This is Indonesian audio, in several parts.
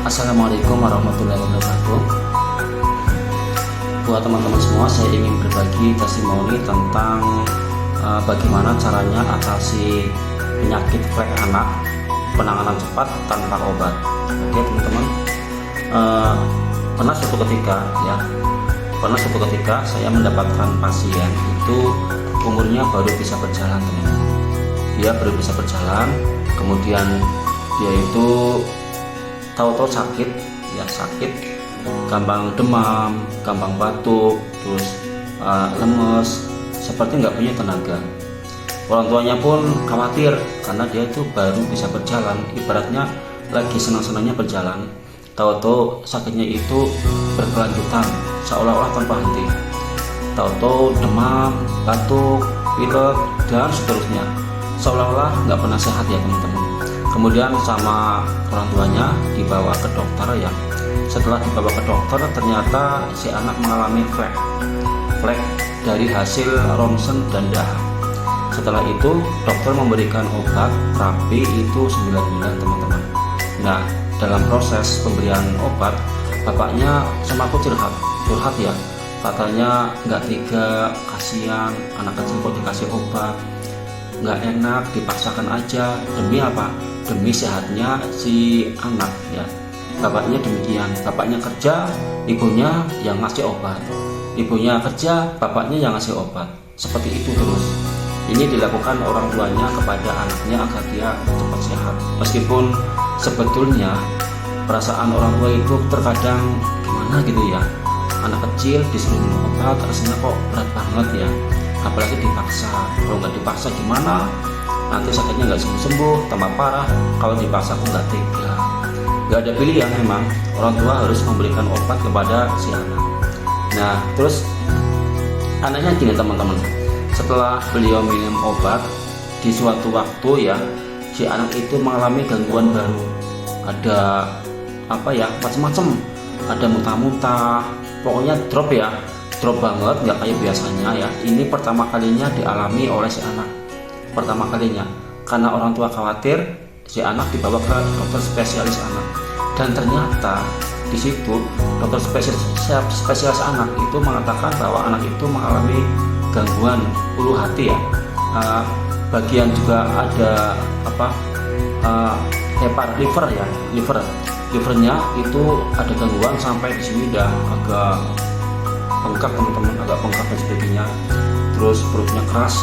Assalamualaikum warahmatullahi wabarakatuh. Buat teman-teman semua, saya ingin berbagi testimoni tentang bagaimana caranya atasi penyakit flek anak, penanganan cepat tanpa obat. Oke teman-teman, pernah suatu ketika saya mendapatkan pasien itu umurnya baru bisa berjalan, teman-teman. Dia baru bisa berjalan, kemudian dia itu tahu-tahu sakit, gampang demam, gampang batuk, terus lemes, seperti nggak punya tenaga. Orang tuanya pun khawatir karena dia itu baru bisa berjalan, ibaratnya lagi senang-senangnya berjalan, tahu-tahu sakitnya itu berkelanjutan, seolah-olah tanpa henti. Tahu-tahu demam, batuk, pilek, dan seterusnya, seolah-olah nggak pernah sehat ya teman-teman. Kemudian sama orang tuanya dibawa ke dokter ya. Setelah dibawa ke dokter, ternyata si anak mengalami flek dari hasil ronsen dan dahak. Setelah itu dokter memberikan obat terapi itu 9 bulan, teman-teman. Nah, dalam proses pemberian obat, bapaknya sama aku curhat ya. Katanya nggak tega, kasihan anak kecil kok dikasih obat, nggak enak, dipaksakan aja. Demi apa? Demi sehatnya si anak ya. Bapaknya demikian, bapaknya kerja, ibunya yang ngasih obat, ibunya kerja, bapaknya yang ngasih obat. Seperti itu terus. Ini dilakukan orang tuanya kepada anaknya agar dia cepat sehat. Meskipun sebetulnya perasaan orang tua itu terkadang gimana gitu ya. Anak kecil disuruh minum obat rasanya kok berat banget ya. Apalagi dipaksa. Kalau nggak dipaksa gimana? Nanti sakitnya nggak sembuh-sembuh, tambah parah. Kalau dipaksa aku nggak tega. Nggak ada pilihan memang. Orang tua harus memberikan obat kepada si anak. Nah, terus anaknya gini teman-teman. Setelah beliau minum obat, di suatu waktu ya, si anak itu mengalami gangguan baru. Ada macam-macam. Ada muntah-muntah. Pokoknya drop banget, nggak kayak biasanya ya. Ini pertama kalinya dialami oleh si anak. Pertama kalinya, karena orang tua khawatir, si anak dibawa ke dokter spesialis anak. Dan ternyata di situ dokter spesialis anak itu mengatakan bahwa anak itu mengalami gangguan ulu hati ya. Bagian juga ada livernya itu ada gangguan sampai di sini udah agak bengkak teman-teman, agak bengkak dan sebagainya. Terus perutnya keras,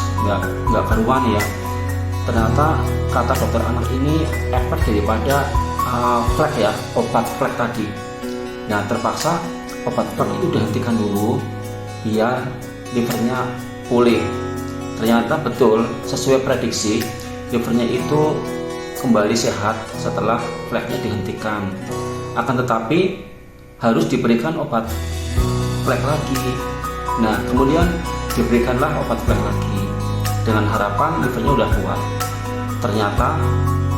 nggak karuan ya. Ternyata kata dokter anak ini efek daripada flek ya, obat flek tadi. Nah, terpaksa obat flek itu dihentikan dulu biar livernya pulih. Ternyata betul sesuai prediksi, livernya itu kembali sehat setelah fleknya dihentikan. Akan tetapi harus diberikan obat flek lagi. Nah, kemudian diberikanlah obat flek lagi dengan harapan livernya udah kuat. Ternyata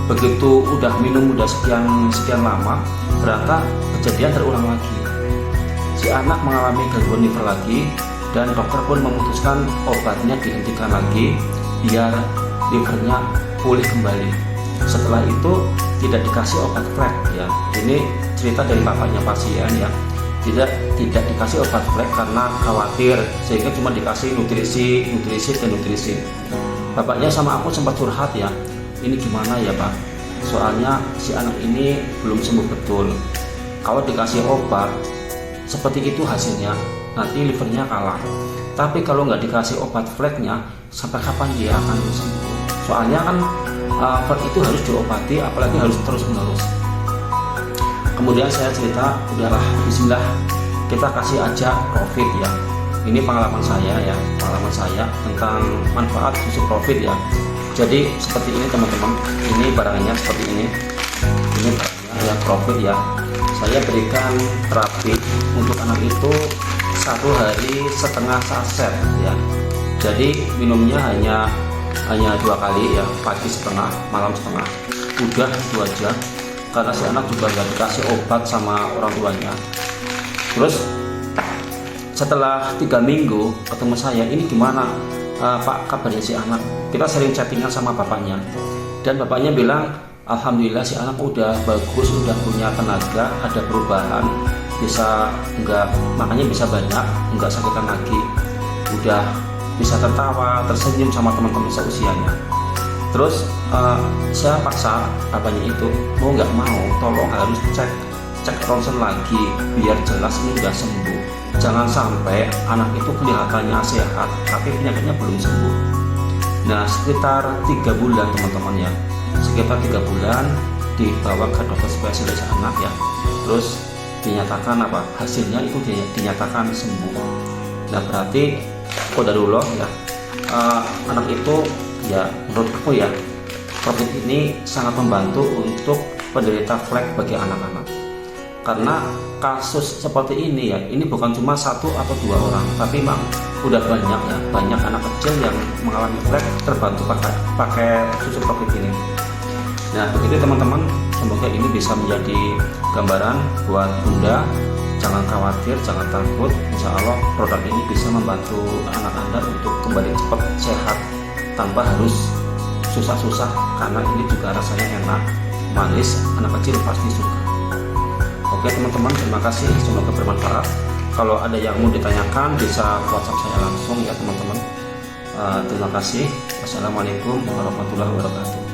begitu udah minum udah sekian lama, ternyata kejadian terulang lagi. Si anak mengalami gangguan liver lagi dan dokter pun memutuskan obatnya dihentikan lagi biar livernya pulih kembali. Setelah itu tidak dikasih obat flek ya. Ini cerita dari bapaknya pasien ya. Tidak dikasih obat flek karena khawatir, sehingga cuma dikasih nutrisi. Bapaknya sama aku sempat curhat ya, ini gimana ya Pak, soalnya si anak ini belum sembuh betul. Kalau dikasih obat seperti itu hasilnya, nanti livernya kalah. Tapi kalau nggak dikasih obat fleknya, sampai kapan dia akan sembuh? Soalnya kan flek itu harus diobati, apalagi harus terus menerus. Kemudian saya cerita, udahlah bismillah, kita kasih aja profit ya. Ini pengalaman saya tentang manfaat susu profit ya. Jadi seperti ini teman-teman, ini barangnya seperti ini barangnya ya, profit ya. Saya berikan terapi untuk anak itu 1 hari setengah saset ya. Jadi minumnya hanya 2 kali ya, pagi setengah, malam setengah. Udah itu aja. Karena si anak juga nggak dikasih obat sama orang tuanya. Terus setelah 3 minggu ketemu saya, ini gimana Pak kabarnya si anak? Kita sering chattingan sama bapaknya, dan bapaknya bilang alhamdulillah si anak udah bagus, udah punya tenaga, ada perubahan, bisa makanya bisa banyak, nggak sakitan lagi, udah bisa tertawa, tersenyum sama teman-teman seusianya. Terus saya paksa bapaknya itu mau nggak mau tolong harus cek ronsen lagi biar jelas ini udah sembuh. Jangan sampai anak itu kelihatannya sehat tapi penyakitnya belum sembuh. Nah, sekitar 3 bulan teman-teman ya, sekitar 3 bulan dibawa ke dokter spesialis anak ya, terus dinyatakan hasilnya itu dinyatakan sembuh. Nah, berarti qadarullah ya, anak itu ya menurut aku ya, COVID ini sangat membantu untuk penderita flek bagi anak-anak. Karena kasus seperti ini ya, ini bukan cuma 1 atau 2 orang, tapi memang udah banyak ya, banyak anak kecil yang mengalami flek terbantu pakai susu COVID ini. Nah, begitu teman-teman, semoga ini bisa menjadi gambaran buat Bunda. Jangan khawatir, jangan takut, insya Allah produk ini bisa membantu anak Anda untuk kembali cepat sehat tanpa harus susah-susah, karena ini juga rasanya enak, manis, anak kecil pasti suka. Oke teman-teman, terima kasih, semoga bermanfaat. Kalau ada yang mau ditanyakan bisa WhatsApp saya langsung ya teman-teman. Terima kasih. Wassalamualaikum warahmatullahi wabarakatuh.